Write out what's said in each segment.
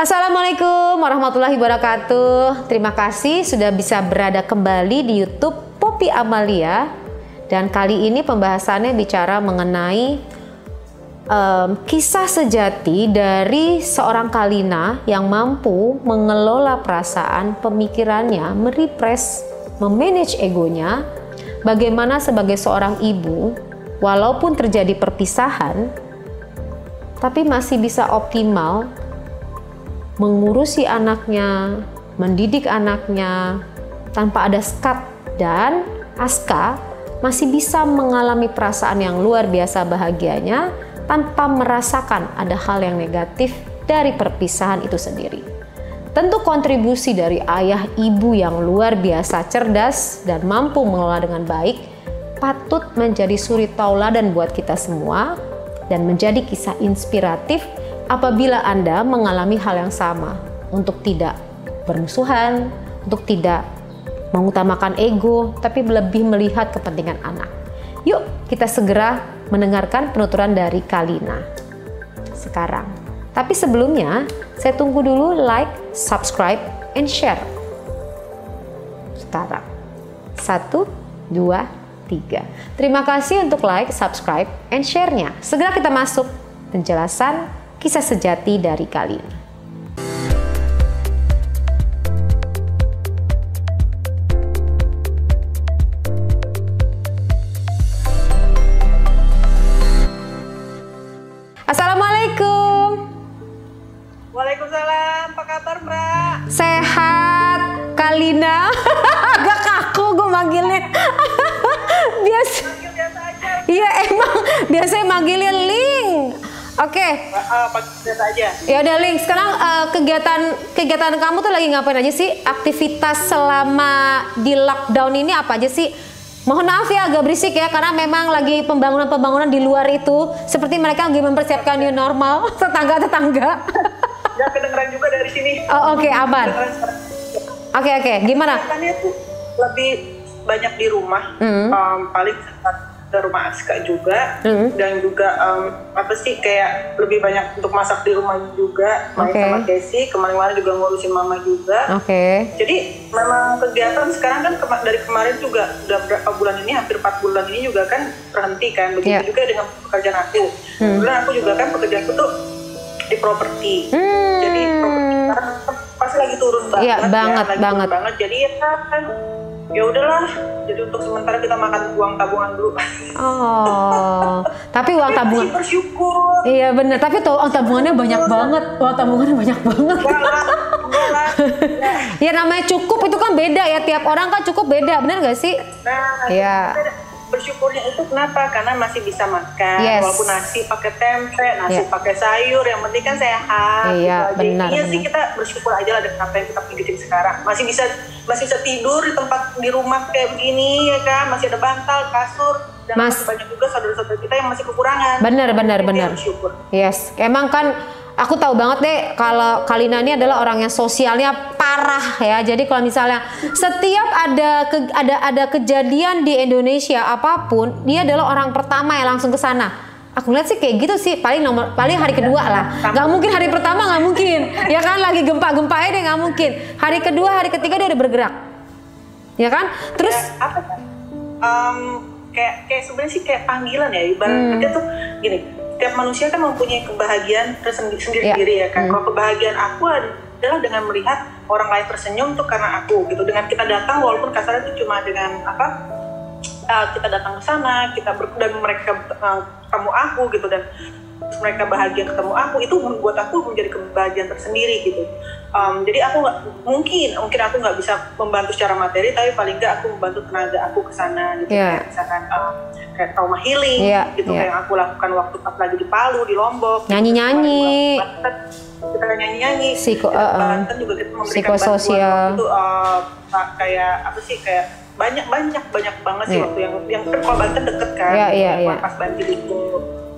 Assalamualaikum warahmatullahi wabarakatuh. Terima kasih sudah bisa berada kembali di YouTube Poppy Amalia. Dan kali ini pembahasannya bicara mengenai kisah sejati dari seorang Kalina yang mampu mengelola perasaan, pemikirannya, merepress, memanage egonya. Bagaimana sebagai seorang ibu, walaupun terjadi perpisahan, tapi masih bisa optimal mengurusi anaknya, mendidik anaknya tanpa ada skat, dan Aska masih bisa mengalami perasaan yang luar biasa bahagianya tanpa merasakan ada hal yang negatif dari perpisahan itu sendiri. Tentu kontribusi dari ayah ibu yang luar biasa cerdas dan mampu mengelola dengan baik patut menjadi suri tauladan buat kita semua dan menjadi kisah inspiratif apabila Anda mengalami hal yang sama, untuk tidak bermusuhan, untuk tidak mengutamakan ego, tapi lebih melihat kepentingan anak. Yuk kita segera mendengarkan penuturan dari Kalina sekarang. Tapi sebelumnya, saya tunggu dulu like, subscribe, and share. Sekarang. 1, 2, 3. Terima kasih untuk like, subscribe, and share-nya. Segera kita masuk penjelasan kisah sejati dari Kalina. Assalamualaikum. Waalaikumsalam. Apa kabar, Mbak? Sehat, Kalina. Agak kaku gue manggilnya. Biasa aja. Iya emang biasanya manggilnya Ling. Oke. Biasa aja. Ya udah Ling, sekarang kegiatan kamu tuh lagi ngapain aja sih? Aktivitas selama di lockdown ini apa aja sih? Mohon maaf ya agak berisik ya, karena memang lagi pembangunan di luar itu seperti mereka lagi mempersiapkan new normal. Tetangga. Ya kedengeran juga dari sini. Oh oke, aman. Oke. Gimana? Kegiatannya tuh lebih banyak di rumah. Paling ke rumah Aska juga, dan juga kayak lebih banyak untuk masak di rumah juga, main sama Casey, kemarin-kemarin juga ngurusin mama juga. Jadi memang kegiatan sekarang kan dari kemarin juga udah berapa bulan ini, hampir 4 bulan ini juga kan terhenti kan, begitu juga dengan pekerjaan aku. Kemudian aku juga kan pekerjaanku tuh di properti, jadi properti sekarang pasti lagi turun banget, banget. Jadi ya udahlah, jadi untuk sementara kita makan uang tabungan dulu. Oh, tapi uang tabungan bersyukur. Iya bener, tapi tuh uang tabungannya banyak banget. Ya namanya cukup itu kan beda ya, tiap orang kan cukup beda, bener gak sih? Nah, ya. Bersyukurnya itu kenapa? Karena masih bisa makan, walaupun nasi pakai tempe, nasi pakai sayur, yang penting kan sehat. Iya, gitu benar. Iya sih, kita bersyukur aja lah dengan apa yang kita milikin sekarang. Masih bisa tidur di tempat di rumah kayak begini ya kan, masih ada bantal, kasur, dan masih banyak juga saudara-saudara kita yang masih kekurangan. Benar. Bersyukur. Yes, emang kan aku tahu banget deh kalau Kalina ini adalah orang yang sosialnya parah ya. Jadi kalau misalnya setiap ada kejadian di Indonesia apapun, dia adalah orang pertama yang langsung ke sana. Aku lihat sih kayak gitu sih, paling hari kedua lah. Gak mungkin hari pertama, gak mungkin. Ya kan lagi gempa-gempanya deh, gak mungkin. Hari kedua, hari ketiga dia udah bergerak. Ya kan? Terus kayak sebenarnya sih kayak panggilan ya. Ibaratnya tuh gini, tiap manusia kan mempunyai kebahagiaan sendiri-sendiri ya kan. Kalau kebahagiaan aku adalah dengan melihat orang lain tersenyum tuh karena aku gitu. Dengan kita datang, walaupun kasarnya itu cuma dengan kita datang ke sana, dan mereka ketemu aku gitu, dan mereka bahagia ketemu aku, itu buat aku menjadi kebahagiaan tersendiri gitu. Jadi aku mungkin aku nggak bisa membantu secara materi, tapi paling nggak aku membantu tenaga aku ke sana gitu. Kayak misalkan kayak trauma healing gitu, kayak yang aku lakukan waktu pas lagi di Palu, di Lombok, nyanyi-nyanyi, kita nyanyi-nyanyi, Banten juga kita memberikan psikososial itu kayak banyak banget sih waktu yang kalau Banten deket kan, pas banjir itu.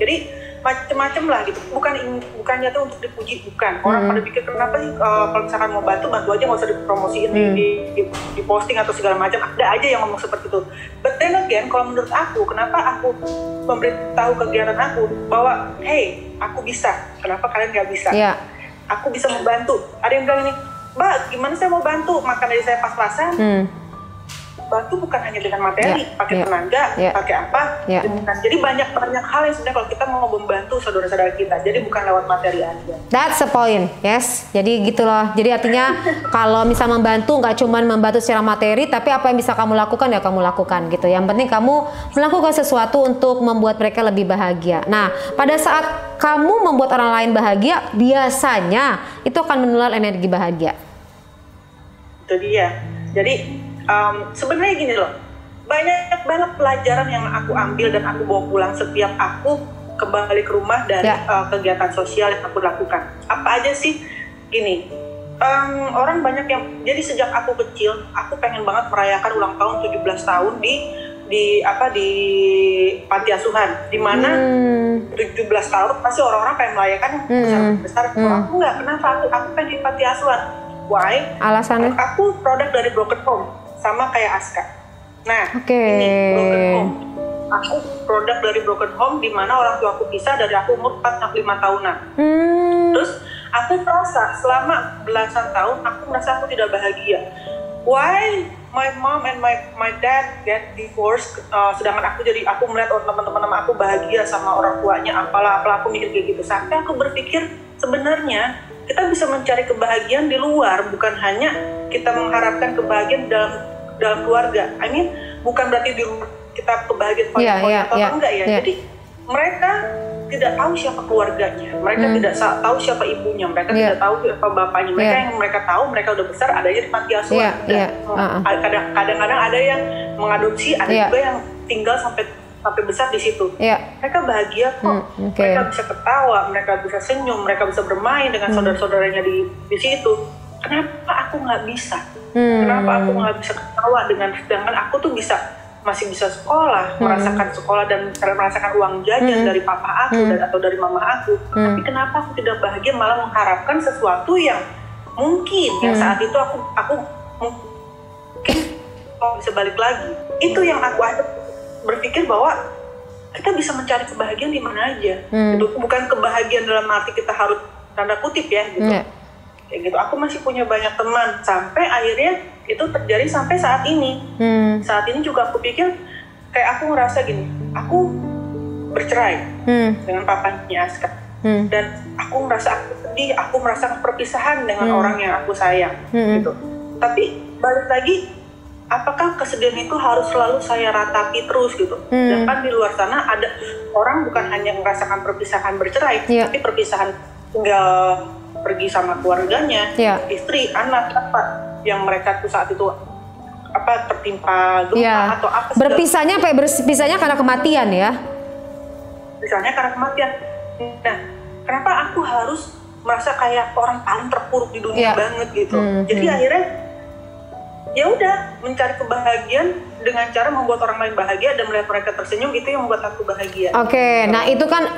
Jadi macem-macem lah gitu, bukannya tuh untuk dipuji, bukan. Orang pada pikir kenapa sih kalau misalkan mau bantu aja, nggak usah dipromosiin di posting atau segala macam. Ada aja yang ngomong seperti itu. But then again, kalau menurut aku, kenapa aku memberitahu kegiatan aku bahwa hey, aku bisa, kenapa kalian nggak bisa? aku bisa membantu. Ada yang bilang ini, Mbak, gimana saya mau bantu? Maka dari saya pas-pasan, bantu bukan hanya dengan materi, pakai tenaga, pakai apa, jadi banyak hal yang sebenarnya kalau kita mau membantu saudara-saudara kita, jadi bukan lewat materi aja. That's the point, yes. Jadi gitu loh. Jadi artinya kalau misal membantu nggak cuma membantu secara materi, tapi apa yang bisa kamu lakukan ya kamu lakukan gitu. Yang penting kamu melakukan sesuatu untuk membuat mereka lebih bahagia. Nah, pada saat kamu membuat orang lain bahagia, biasanya itu akan menular energi bahagia. Itu dia. Jadi sebenarnya gini loh, banyak banget pelajaran yang aku ambil dan aku bawa pulang setiap aku kembali ke rumah dari kegiatan sosial yang aku lakukan. Apa aja sih? Gini, orang banyak yang, jadi sejak aku kecil, aku pengen banget merayakan ulang tahun 17 tahun di panti asuhan, di mana 17 tahun pasti orang-orang pengen merayakan besar-besar. Aku nggak, kenapa aku pengen di panti asuhan? Why? Alasannya? Aku produk dari broken home. Sama kayak Aska. Nah, ini broken home. Aku produk dari broken home di mana orang tua aku pisah dari aku umur 4-5 tahunan. Terus aku merasa selama belasan tahun aku merasa aku tidak bahagia. Why my mom and my dad get divorced, sedangkan aku melihat teman-teman aku bahagia sama orang tuanya, apalah aku mikir kayak gitu. Sampai aku berpikir sebenarnya kita bisa mencari kebahagiaan di luar, bukan hanya kita mengharapkan kebahagiaan dalam keluarga. I mean, bukan berarti di rumah kita kebahagiaan atau enggak ya. Jadi mereka tidak tahu siapa keluarganya, mereka tidak tahu siapa ibunya, mereka tidak tahu siapa bapaknya. Mereka yang mereka tahu, mereka udah besar adanya di panti asuhan. Kadang-kadang ada yang mengadopsi, ada juga yang tinggal sampai besar di situ. Mereka bahagia kok. Mereka bisa ketawa, mereka bisa senyum, mereka bisa bermain dengan saudara-saudaranya di situ. Kenapa aku nggak bisa? Kenapa aku nggak bisa ketawa sedangkan aku tuh masih bisa sekolah, merasakan sekolah dan merasakan uang jajan dari papa aku atau dari mama aku. Tapi kenapa aku tidak bahagia, malah mengharapkan sesuatu yang mungkin yang saat itu aku mungkin bisa balik lagi. Itu yang aku ada berpikir bahwa kita bisa mencari kebahagiaan di mana aja. Itu bukan kebahagiaan dalam arti kita harus tanda kutip ya gitu. Kayak gitu. Aku masih punya banyak teman sampai akhirnya itu terjadi sampai saat ini. Saat ini juga aku pikir kayak aku ngerasa gini, aku bercerai dengan papanya Aska. Dan aku merasa aku sedih, aku merasa perpisahan dengan orang yang aku sayang gitu. Tapi balik lagi, apakah kesedihan itu harus selalu saya ratapi terus gitu? Dan kan di luar sana ada orang bukan hanya merasakan perpisahan bercerai, tapi perpisahan tinggal pergi sama keluarganya, istri, anak, apa yang mereka tuh saat itu tertimpa gempa atau apa. Berpisahnya karena kematian ya? Berpisahnya karena kematian. Nah, kenapa aku harus merasa kayak orang paling terpuruk di dunia banget gitu? Jadi akhirnya ya udah mencari kebahagiaan dengan cara membuat orang lain bahagia dan melihat mereka tersenyum, itu yang membuat aku bahagia. Oke, nah itu kan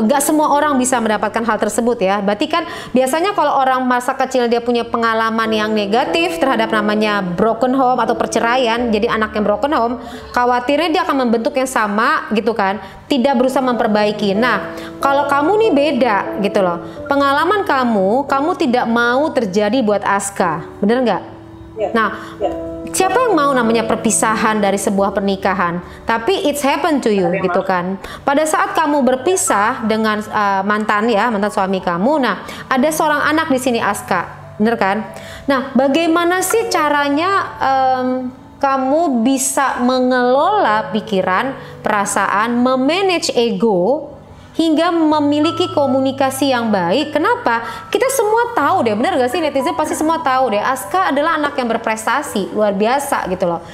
gak semua orang bisa mendapatkan hal tersebut ya. Berarti kan biasanya kalau orang masa kecil dia punya pengalaman yang negatif terhadap namanya broken home atau perceraian, jadi anak yang broken home, khawatirnya dia akan membentuk yang sama gitu kan, tidak berusaha memperbaiki. Nah, kalau kamu nih beda gitu loh, pengalaman kamu tidak mau terjadi buat Aska, bener nggak? Nah, siapa yang mau namanya perpisahan dari sebuah pernikahan? Tapi it's happened to you gitu kan. Pada saat kamu berpisah dengan mantan suami kamu, nah ada seorang anak di sini Aska, bener kan? Nah, bagaimana sih caranya kamu bisa mengelola pikiran, perasaan, memanage ego hingga memiliki komunikasi yang baik? Kenapa? Kita semua tahu deh, benar gak sih, netizen pasti semua tahu deh, Aska adalah anak yang berprestasi luar biasa gitu loh.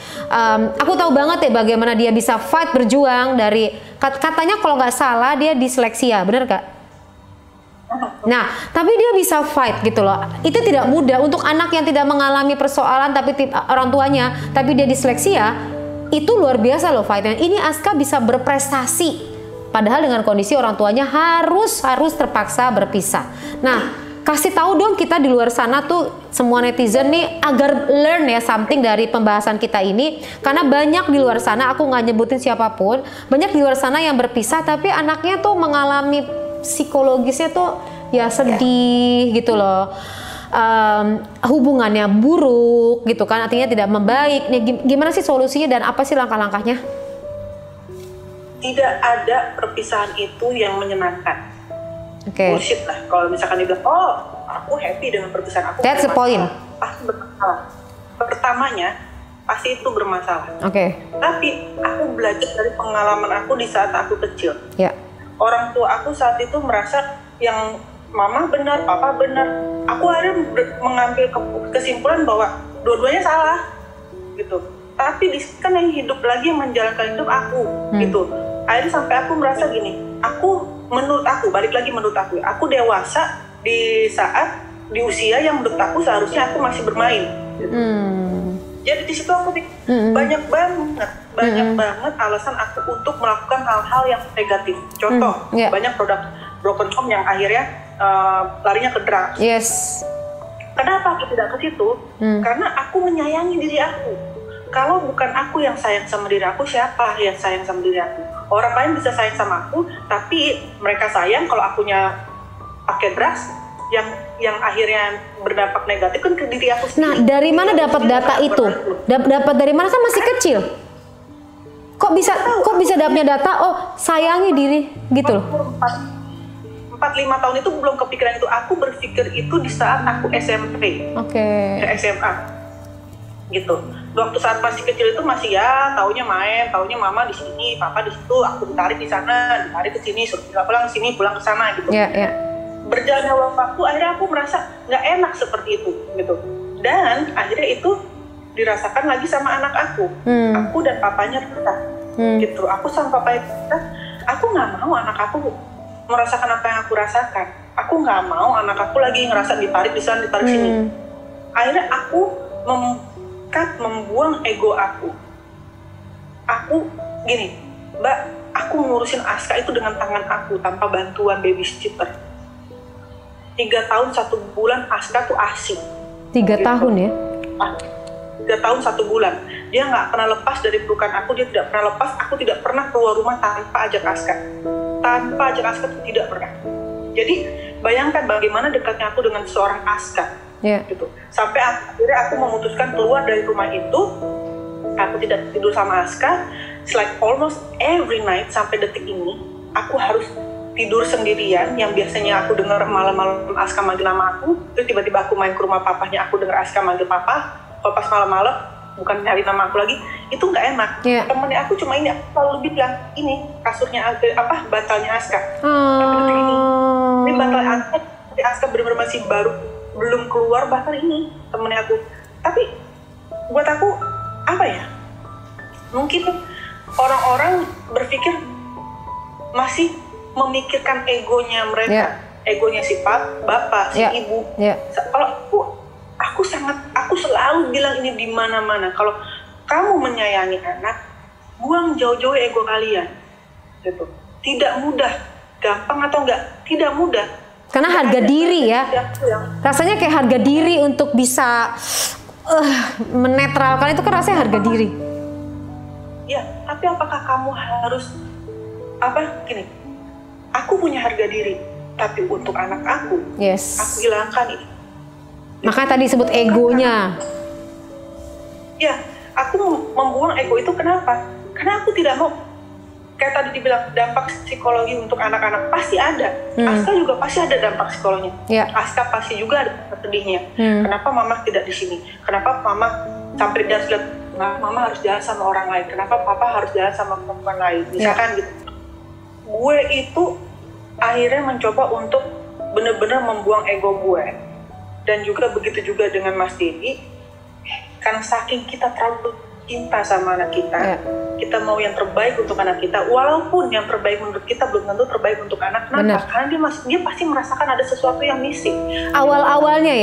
Aku tahu banget deh bagaimana dia bisa fight, berjuang dari katanya kalau nggak salah dia disleksia, benar gak? Nah, tapi dia bisa fight gitu loh. Itu tidak mudah untuk anak yang tidak mengalami persoalan tapi orang tuanya, tapi dia disleksia, itu luar biasa loh fightnya. Ini Aska bisa berprestasi. Padahal dengan kondisi orang tuanya harus terpaksa berpisah. Nah, kasih tahu dong kita di luar sana tuh semua netizen nih agar learn ya something dari pembahasan kita ini, karena banyak di luar sana, aku nggak nyebutin siapapun, banyak di luar sana yang berpisah tapi anaknya tuh mengalami psikologisnya tuh ya sedih gitu loh. Hubungannya buruk gitu kan, artinya tidak membaik. Nih, gimana sih solusinya dan apa sih langkah-langkahnya? Tidak ada perpisahan itu yang menyenangkan. Bullshit lah kalau misalkan dibilang, oh aku happy dengan perpisahan aku. That's the point. Pasti bermasalah. Pertamanya pasti itu bermasalah. Tapi aku belajar dari pengalaman aku di saat aku kecil. Orang tua aku saat itu merasa yang mama benar, papa benar. Aku akhirnya mengambil kesimpulan bahwa dua-duanya salah, gitu. Tapi kan yang hidup lagi yang menjalankan hidup aku, gitu. Akhirnya sampai aku merasa gini, menurut aku dewasa di saat di usia yang menurut aku seharusnya aku masih bermain. Gitu. Jadi di situ aku banyak banget alasan aku untuk melakukan hal-hal yang negatif. Contoh, banyak produk broken home yang akhirnya larinya ke drugs. Kenapa aku tidak ke situ? Karena aku menyayangi diri aku. Kalau bukan aku yang sayang sama diri aku, siapa yang sayang sama diri aku? Orang lain bisa sayang sama aku, tapi mereka sayang kalau akunya pakai drugs yang akhirnya berdampak negatif kan ke diri aku sendiri. Nah, dari mana dapat data itu? Dapat dari mana, kan masih kecil? Kok bisa dapatnya data? Oh, sayangi diri gitu loh. 4-5 tahun itu belum kepikiran itu. Aku berpikir itu di saat aku SMP, SMA, gitu. Waktu saat masih kecil itu masih ya taunya main, taunya mama di sini, papa di situ, aku ditarik di sana, ditarik ke sini, suruh pulang sini, pulang ke sana, gitu. Berjalannya waktu, akhirnya aku merasa nggak enak seperti itu, gitu. Dan akhirnya itu dirasakan lagi sama anak aku. Aku dan papanya pisah, gitu. Aku sama papanya pisah. Aku nggak mau anak aku merasakan apa yang aku rasakan. Aku nggak mau anak aku lagi ngerasa ditarik di sana, ditarik sini. Akhirnya aku membuang ego aku. Aku gini, Mbak, aku ngurusin Aska itu dengan tangan aku tanpa bantuan babysitter. 3 tahun 1 bulan Aska tuh asik. 3 tahun ya? 3 tahun 1 bulan. Dia nggak pernah lepas dari pelukan aku, dia tidak pernah lepas. Aku tidak pernah keluar rumah tanpa ajak Aska. Tanpa ajak Aska itu tidak pernah. Jadi bayangkan bagaimana dekatnya aku dengan seorang Aska. Gitu. Sampai akhirnya aku memutuskan keluar dari rumah itu. Aku tidak tidur sama Aska. It's like almost every night sampai detik ini aku harus tidur sendirian. Yang biasanya aku dengar malam-malam Aska manggil nama aku, terus tiba-tiba aku main ke rumah papahnya, aku dengar Aska manggil papa. Kalau pas malam-malam bukan nyari nama aku lagi, itu nggak enak. Temennya aku cuma ini, aku selalu bilang ini kasurnya bantalnya Aska. Ini bantal Aska benar-benar masih baru, belum keluar bahkan ini temennya aku. Tapi buat aku apa ya? Mungkin orang-orang berpikir masih memikirkan egonya mereka, egonya si bapak, si ibu. Kalau aku selalu bilang ini di mana-mana. Kalau kamu menyayangi anak, buang jauh-jauh ego kalian. Gitu. Tidak mudah, gampang atau enggak? Tidak mudah. Karena harga diri ya. Rasanya kayak harga diri untuk bisa menetralkan itu kan rasanya harga diri. Ya, tapi apakah kamu harus gini? Aku punya harga diri, tapi untuk anak aku, aku hilangkan ini. Makanya tadi disebut egonya. Ya, aku membuang ego itu kenapa? Karena aku tidak mau, kayak tadi dibilang dampak psikologi untuk anak-anak pasti ada. Aska juga pasti ada dampak psikologinya. Aska pasti juga ada sedihnya. Kenapa mama tidak di sini? Kenapa mama sampai dia harus lihat, mama harus jalan sama orang lain? Kenapa papa harus jalan sama perempuan lain? Misalkan gitu. Gue itu akhirnya mencoba untuk benar-benar membuang ego gue. Dan juga begitu juga dengan Mas Dedi, karena saking kita terlalu cinta sama anak kita, kita mau yang terbaik untuk anak kita, walaupun yang terbaik menurut kita belum tentu terbaik untuk anak. Kenapa? Karena dia pasti merasakan ada sesuatu yang missing. Awal-awalnya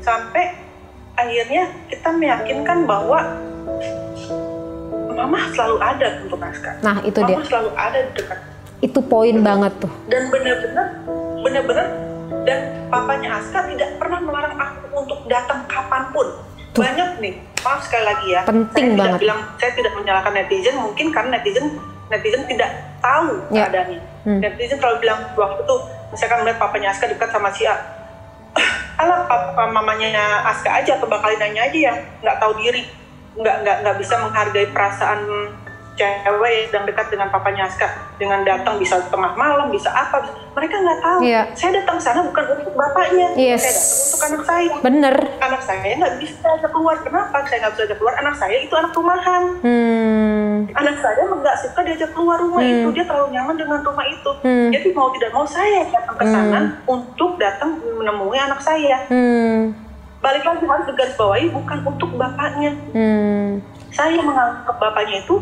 sampai akhirnya kita meyakinkan bahwa mama selalu ada untuk Aska. Nah, itu mama dia. Selalu ada di dekat. Itu poin banget tuh. Dan benar-benar dan papanya Aska tidak pernah melarang aku untuk datang kapanpun. Tuh. Banyak nih, maaf sekali lagi ya. Penting banget. Saya tidak menyalahkan netizen, mungkin karena netizen netizen tidak tahu keadaannya. Netizen selalu bilang waktu itu misalkan melihat papanya Aska dekat sama si A, alah papa mamanya Aska aja atau bakal nanya aja yang nggak tahu diri, nggak bisa menghargai perasaan cewek yang sedang dekat dengan papanya Aska, dengan datang bisa tengah malam, bisa apa, mereka nggak tahu. Saya datang sana bukan untuk bapaknya, saya datang untuk anak saya. Bener. Anak saya nggak bisa ajak keluar. Kenapa saya nggak bisa ajak keluar? Anak saya itu anak rumahan. Anak saya nggak suka diajak keluar rumah itu, dia terlalu nyaman dengan rumah itu. Jadi mau tidak mau saya datang ke sana untuk datang menemui anak saya. Balik lagi harus digarisbawahi bukan untuk bapaknya. Saya menganggap bapaknya itu,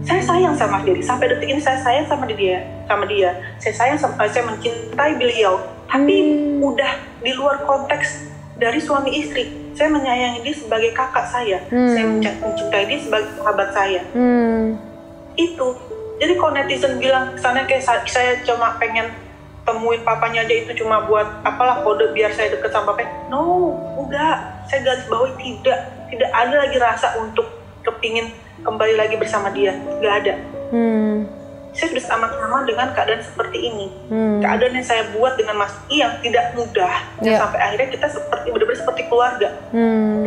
saya sayang sama Dedi, sampai detik ini saya sayang sama dia. Saya sayang sama, saya mencintai beliau, tapi udah di luar konteks dari suami istri. Saya menyayangi dia sebagai kakak saya, saya mencintai dia sebagai sahabat saya. Itu. Jadi kalau netizen bilang sana kayak saya cuma pengen temuin papanya aja, itu cuma buat apalah kode biar saya deket sama papanya. No, enggak. Saya garis bawahi tidak ada lagi rasa untuk kepingin kembali lagi bersama dia, nggak ada. Saya sudah amat-amat dengan keadaan seperti ini. Keadaan yang saya buat dengan Mas I yang tidak mudah, sampai akhirnya kita benar-benar seperti keluarga.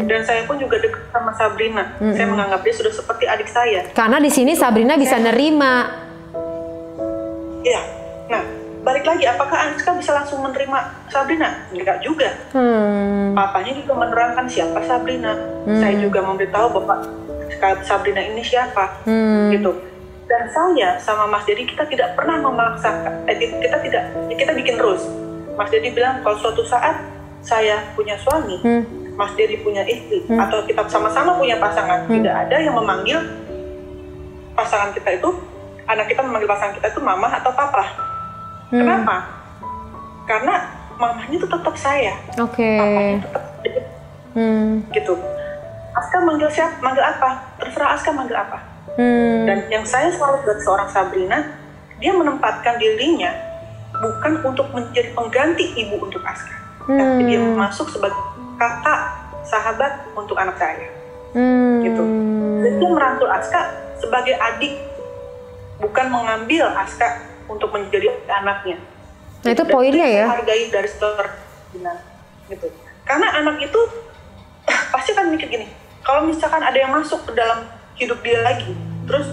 Dan saya pun juga dekat sama Sabrina. Saya menganggap dia sudah seperti adik saya. Karena di sini Sabrina bisa nerima. Iya. Nah, balik lagi, apakah Aska bisa langsung menerima Sabrina? Enggak juga. Papanya juga menerangkan siapa Sabrina. Saya juga memberitahu Bapak Sabrina ini siapa, gitu. Dan saya sama Mas Dedi kita tidak pernah memaksakan, kita bikin rules. Mas Dedi bilang kalau suatu saat saya punya suami, Mas Dedi punya istri, atau kita sama-sama punya pasangan, tidak ada yang memanggil pasangan kita itu, anak kita memanggil pasangan kita itu mama atau papa. Kenapa? Karena mamanya itu tetap saya, papanya tetap dia, gitu. Aska manggil siapa? Manggil apa? Terserah Aska manggil apa. Dan yang saya selalu dari seorang Sabrina, dia menempatkan dirinya bukan untuk menjadi pengganti ibu untuk Aska, tapi dia masuk sebagai kakak, sahabat untuk anak saya, gitu. Jadi dia merangkul Aska sebagai adik, bukan mengambil Aska untuk menjadi anaknya. Nah itu poinnya ya. Hargai dari Sabrina, gitu. Karena anak itu pasti kan mikir gini, kalau misalkan ada yang masuk ke dalam hidup dia lagi, terus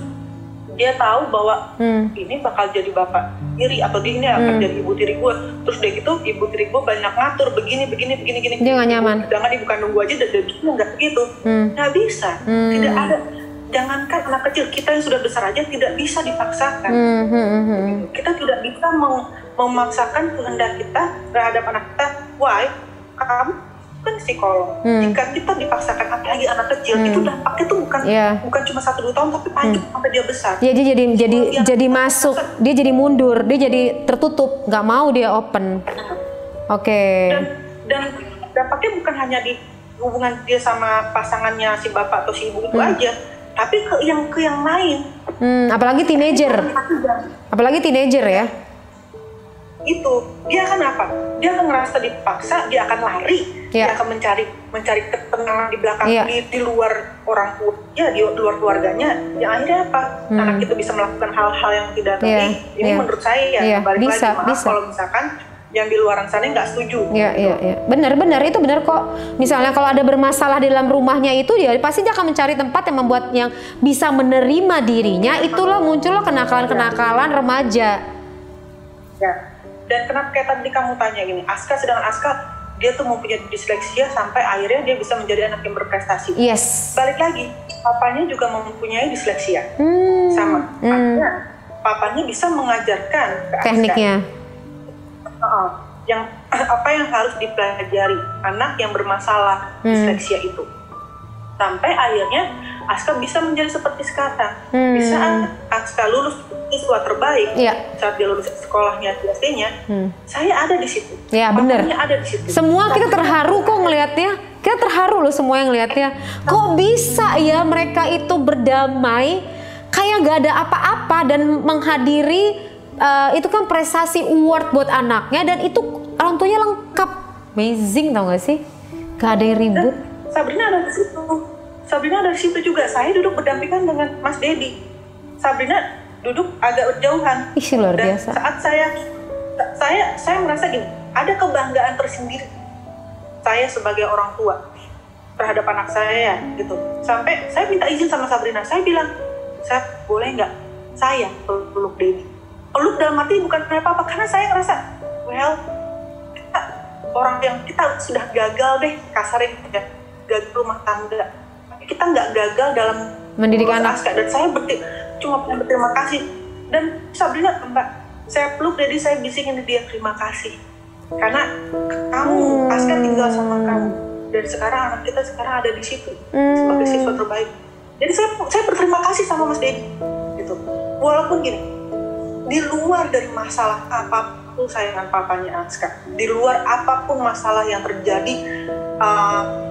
dia tahu bahwa ini bakal jadi bapak tiri atau dia ini akan jadi ibu tiri gue, terus udah gitu ibu tiri gue banyak ngatur begini, dia nggak nyaman. Jangan ibu kandung gue aja dan nggak begitu, nggak bisa, tidak ada. Jangankan anak kecil, kita yang sudah besar aja tidak bisa dipaksakan. Kita tidak bisa memaksakan kehendak kita terhadap anak kita. Why? Kamu kan psikolog. Jika kita dipaksakan, apalagi anak kecil, itu dampaknya tuh bukan cuma 1-2 tahun, tapi panjang sampai dia besar. Dia jadi masuk, dia jadi mundur, dia jadi tertutup, nggak mau dia open. Dan dampaknya bukan hanya di hubungan dia sama pasangannya si bapak atau si ibu itu aja, tapi ke yang lain. Apalagi teenager ya. Itu dia akan apa? Dia akan ngerasa dipaksa, dia akan lari, dia akan mencari ketenangan di belakang, di luar orang tua, di luar keluarganya. Yang akhirnya apa? Anak itu bisa melakukan hal-hal yang tidak baik. Ini menurut saya balik lagi, maaf kalau misalkan yang di luaran sana nggak setuju. Benar itu benar kok. Misalnya kalau ada bermasalah di dalam rumahnya itu, dia pasti dia akan mencari tempat yang membuat yang bisa menerima dirinya. Itulah muncullah kenakalan remaja. Dan kenapa kayak tadi kamu tanya gini, sedangkan Aska dia tuh mempunyai disleksia sampai akhirnya dia bisa menjadi anak yang berprestasi. Balik lagi, papanya juga mempunyai disleksia, sama. Artinya papanya bisa mengajarkan ke tekniknya. Yang apa yang harus dipelajari anak yang bermasalah disleksia itu, sampai akhirnya Aska bisa menjadi seperti sekarang. Bisa Aska lulus siswa terbaik saat dia lulus sekolahnya SD-nya, saya ada di situ. Benar. Ada di situ. Semua kita terharu kok ngelihatnya. Kita terharu loh semua yang ngelihatnya. Kok bisa ya mereka itu berdamai kayak gak ada apa-apa dan menghadiri itu kan prestasi award buat anaknya, dan itu orang tuanya lengkap. Amazing, tau gak sih? Gak ada yang ribut. Dan Sabrina ada di situ juga. Saya duduk berdampingan dengan Mas Dedi. Sabrina duduk agak berjauhan. Ih, luar Dan biasa. saat saya merasa gini, ada kebanggaan tersendiri saya sebagai orang tua terhadap anak saya gitu. Sampai saya minta izin sama Sabrina, saya bilang, saya boleh nggak saya peluk Dedi? Peluk dalam arti bukan apa-apa, karena saya ngerasa, well, kita orang yang kita sudah gagal deh, kasarnya ya, gagal rumah tangga. Tapi kita nggak gagal dalam mendidik anak. Aska. Dan saya cuma berterima kasih. Dan Sabrina, Mbak, saya peluk Dedi, saya bisikin dia terima kasih. Karena kamu, Aska tinggal sama kamu. Dan sekarang anak kita sekarang ada di situ sebagai siswa terbaik. Jadi saya berterima kasih sama Mas Dedi gitu. Walaupun gini, di luar dari masalah apapun saya dengan papanya Aska, di luar apapun masalah yang terjadi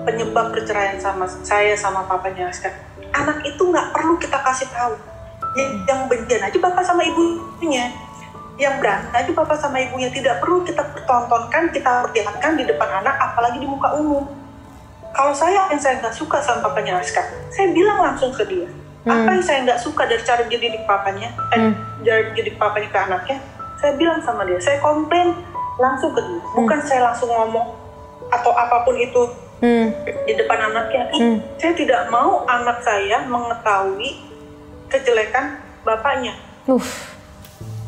penyebab perceraian sama saya sama papanya Aska, anak itu nggak perlu kita kasih tahu. Yang bencian aja bapak sama ibunya, yang berantem aja bapak sama ibunya, tidak perlu kita pertontonkan, kita perlihatkan di depan anak, apalagi di muka umum. Kalau saya nggak suka sama papanya Aska, saya bilang langsung ke dia. Apa yang saya nggak suka dari cara dia didik papanya, cara didik papanya ke anaknya, saya bilang sama dia, saya komplain langsung ke dia. Bukan saya langsung ngomong atau apapun itu di depan anaknya. Saya tidak mau anak saya mengetahui kejelekan bapaknya.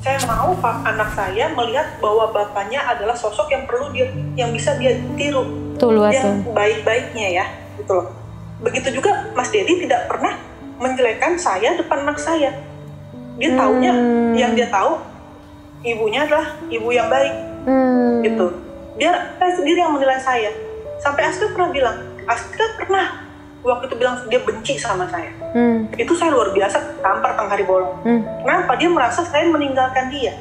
Saya mau anak saya melihat bahwa bapaknya adalah sosok yang yang bisa dia tiru. Yang baik-baiknya ya, gitu loh. Begitu juga Mas Dedi tidak pernah menjelekan saya depan anak saya. Dia taunya, yang dia tahu ibunya adalah ibu yang baik, gitu. Dia sendiri yang menilai saya. Sampai Aska pernah bilang, Aska pernah waktu itu bilang dia benci sama saya. Itu saya luar biasa tampar tengah hari bolong. Kenapa? Dia merasa saya meninggalkan dia.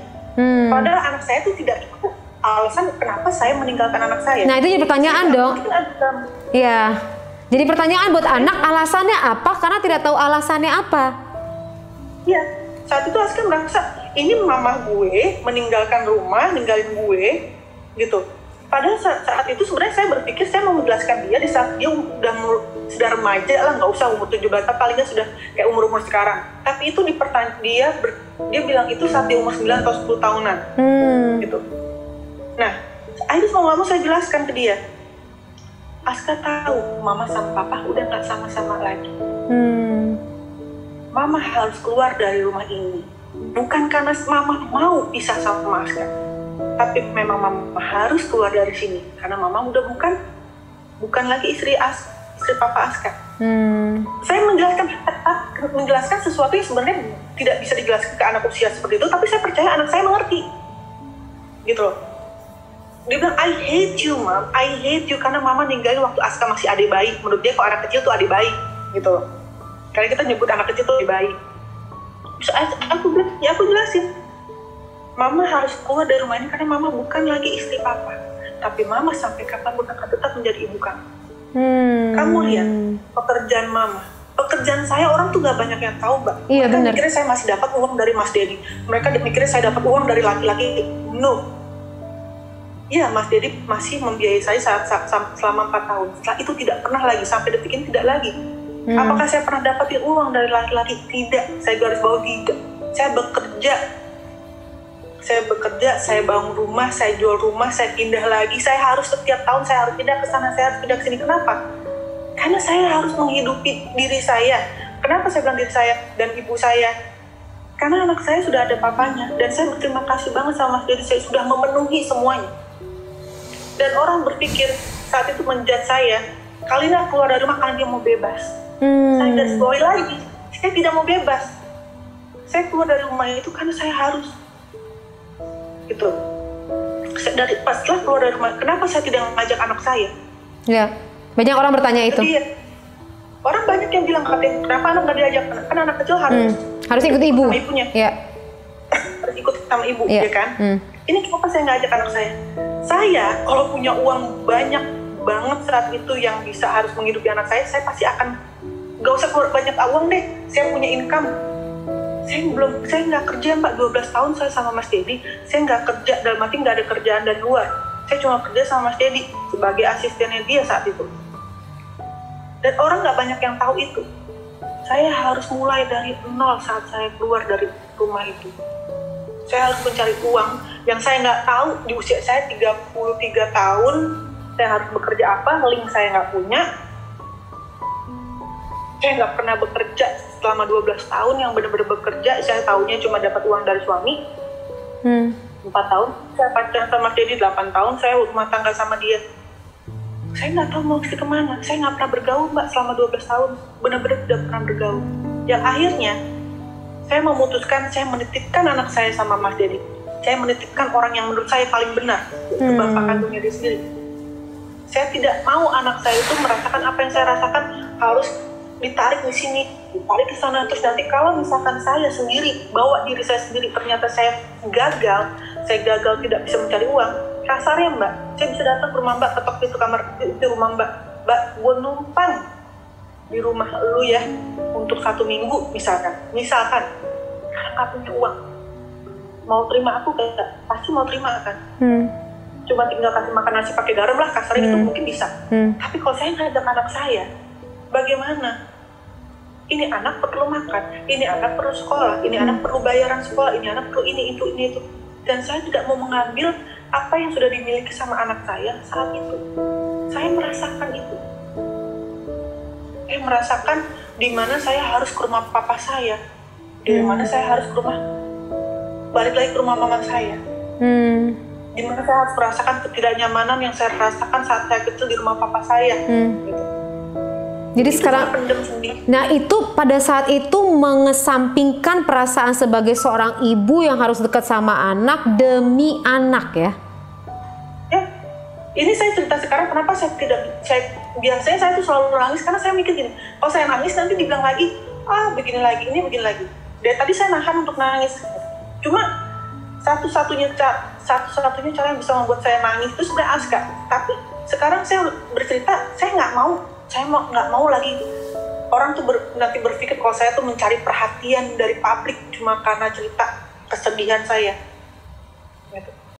Padahal anak saya itu tidak tahu alasan kenapa saya meninggalkan anak saya. Nah, itu jadi pertanyaan dong. Iya. Jadi pertanyaan buat anak, alasannya apa? Karena tidak tahu alasannya apa. Iya. Saat itu Aska merasa ini mama gue meninggalkan rumah, ninggalin gue, gitu. Padahal saat itu sebenarnya saya berpikir saya mau menjelaskan dia di saat dia sudah remaja lah, nggak usah umur 17 tahun, palingnya sudah kayak umur sekarang. Tapi itu dia bilang itu saat dia umur 9 atau 10 tahunan, gitu. Nah, akhirnya mau nggak mau saya jelaskan ke dia. Aska tahu mama sama papa udah nggak sama-sama lagi. Mama harus keluar dari rumah ini. Bukan karena mama mau pisah sama Aska, tapi memang mama harus keluar dari sini karena mama udah bukan lagi istri papa Aska. Saya menjelaskan sesuatu yang sebenarnya tidak bisa dijelaskan ke anak usia seperti itu, tapi saya percaya anak saya mengerti, gitu loh. Dia bilang, I hate you, Mom. I hate you karena mama ninggalin waktu Aska masih adik bayi. Menurut dia kalau anak kecil tuh adik bayi, gitu loh. Karena kita nyebut anak kecil tuh adik bayi. Terus aku bilang, ya aku jelasin. Mama harus keluar dari rumah ini karena mama bukan lagi istri papa. Tapi mama sampai kapanpun akan tetap menjadi ibu kamu. Kamu lihat pekerjaan mama. Pekerjaan saya orang tuh gak banyak yang tahu, Mbak. Iya, mereka mikirnya saya masih dapat uang dari Mas Dedi. Mereka mikirnya saya dapat uang dari laki-laki. No. Iya, Mas Dedi masih membiayai saya selama 4 tahun. Setelah itu tidak pernah lagi, sampai detik ini tidak lagi. Apakah saya pernah dapatin uang dari laki-laki? Tidak, saya garis bawah tidak. Saya bekerja, saya bangun rumah, saya jual rumah, saya pindah lagi. Saya harus setiap tahun saya harus pindah ke sana, saya harus pindah ke sini. Kenapa? Karena saya harus menghidupi diri saya. Kenapa saya bilang diri saya dan ibu saya? Karena anak saya sudah ada papanya, dan saya berterima kasih banget sama Mas Dedi, saya sudah memenuhi semuanya. Dan orang berpikir saat itu menjudge saya, Kalina keluar dari rumah karena dia mau bebas. Saya garis bawahi lagi, saya tidak mau bebas. Saya keluar dari rumah itu karena saya harus. Gitu. Setelah keluar dari rumah, kenapa saya tidak mengajak anak saya? Ya, banyak orang bertanya itu. Jadi, orang banyak yang bilang, kenapa anak nggak diajak? Kan anak kecil harus ikut ibu. Sama ibunya. Ya. Harus ikut sama ibu, ya kan? Ini kenapa saya nggak ajak anak saya? Saya kalau punya uang banyak banget saat itu yang bisa harus menghidupi anak saya pasti akan nggak usah keluar banyak uang deh. Saya punya income. Saya nggak kerja, Mbak. 12 tahun saya sama Mas Dedi. Saya nggak kerja, dalam arti nggak ada kerjaan dari luar. Saya cuma kerja sama Mas Dedi sebagai asistennya dia saat itu. Dan orang nggak banyak yang tahu itu. saya harus mulai dari nol saat saya keluar dari rumah itu. Saya harus mencari uang yang saya nggak tahu di usia saya 33 tahun, saya harus bekerja apa, link saya nggak punya. Saya nggak pernah bekerja selama 12 tahun yang benar-benar bekerja, saya tahunya cuma dapat uang dari suami. 4 tahun, saya pacaran sama Dedi 8 tahun, saya rumah tangga sama dia. Saya nggak tahu mau ke kemana, saya nggak pernah bergaul Mbak selama 12 tahun, benar-benar tidak pernah bergaul. Yang akhirnya, saya memutuskan, saya menitipkan anak saya sama Mas Dedi. Saya menitipkan orang yang menurut saya paling benar, itu bapak kandungnya dia sendiri. Saya tidak mau anak saya itu merasakan apa yang saya rasakan, harus ditarik di sini, ditarik ke sana. Terus nanti kalau misalkan saya sendiri, bawa diri saya sendiri, ternyata saya gagal tidak bisa mencari uang, kasarnya Mbak, saya bisa datang ke rumah Mbak, ketok pintu kamar di rumah Mbak, gue numpang di rumah lu ya untuk 1 minggu misalkan, karena nggak punya uang, mau terima aku kayak pasti mau terima kan, cuma tinggal kasih makan nasi pakai garam lah kasarnya itu mungkin bisa. Tapi kalau saya nggak ada anak saya, bagaimana? Ini anak perlu makan, ini anak perlu sekolah, ini anak perlu bayaran sekolah, ini anak perlu ini itu. Dan saya tidak mau mengambil apa yang sudah dimiliki sama anak saya saat itu. Saya merasakan itu. Saya merasakan di mana saya harus ke rumah papa saya, di mana saya harus balik lagi ke rumah mama saya. Di mana saya harus merasakan ketidaknyamanan yang saya rasakan saat saya kecil di rumah papa saya. Gitu. Jadi itu sekarang, nah itu pada saat itu mengesampingkan perasaan sebagai seorang ibu yang harus dekat sama anak demi anak ya? Ya, ini saya cerita sekarang kenapa biasanya saya tuh selalu nangis karena saya mikir gini, kalau saya nangis nanti dibilang lagi, begini lagi, ini begini lagi. Dari tadi saya nahan untuk nangis, cuma satu-satunya cara yang bisa membuat saya nangis itu sebenarnya Aska. Tapi sekarang saya bercerita, saya nggak mau lagi orang tuh nanti berpikir kalau saya tuh mencari perhatian dari publik cuma karena cerita kesedihan saya gitu.